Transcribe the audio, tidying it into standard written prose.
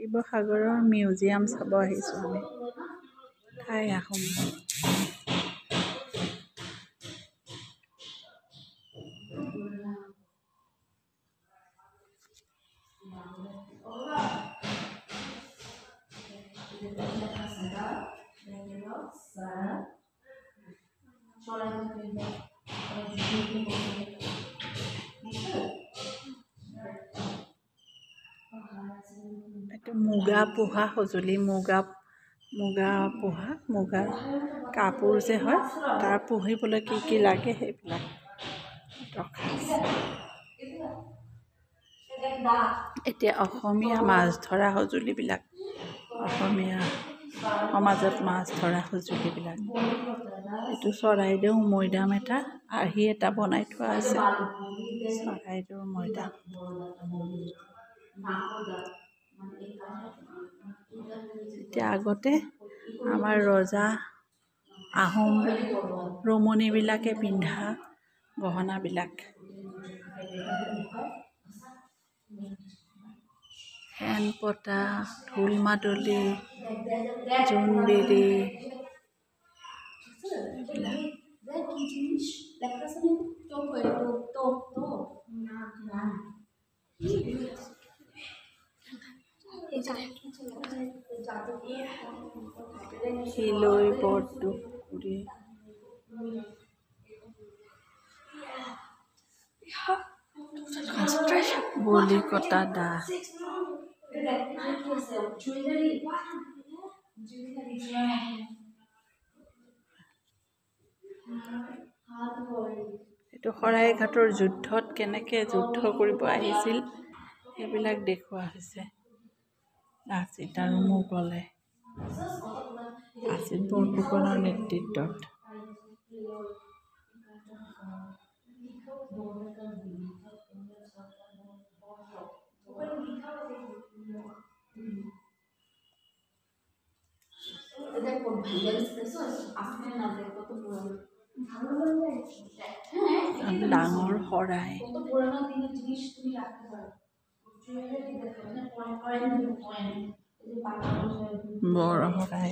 শিৱসাগৰৰ মিউজিয়াম চাব আহিছোঁ আমি। ঠাই আহোম। এইটো মুগা পোহা সঁজুলি, মুগা পোহা, মুগা কাপোৰ যে হয় তাৰ পুহিবলৈ কি লাগে সেইবিলাক ৰখা আছে। এতিয়া অসমীয়া মাছ ধৰা সঁজুলিবিলাক, অসমীয়া সমাজত মাছ ধৰা সঁজুলিবিলাক। এইটো চৰাইদেউ মৈদাম এটা, আৰ্হি এটা বনাই থোৱা আছে। চৰাইদেউ মৈদাম। এতিয়া আগতে আমাৰ ৰজা আহোম ৰমণীবিলাকে পিন্ধা গহনাবিলাক। শেন পতা, ঢোল মাদলি, জোনবিৰি, শিলৈ, বৰদুখুৰি, বলি কটা দা। এইটো শৰাইঘাটৰ যুদ্ধত কেনেকৈ যুদ্ধ কৰিব আহিছিল সেইবিলাক দেখুওৱা হৈছে। লাচিত আৰু মোগলে লাচিত বৰফুকনৰ নেতৃত্বত। ডাঙৰ শৰাই, বৰ শৰাই।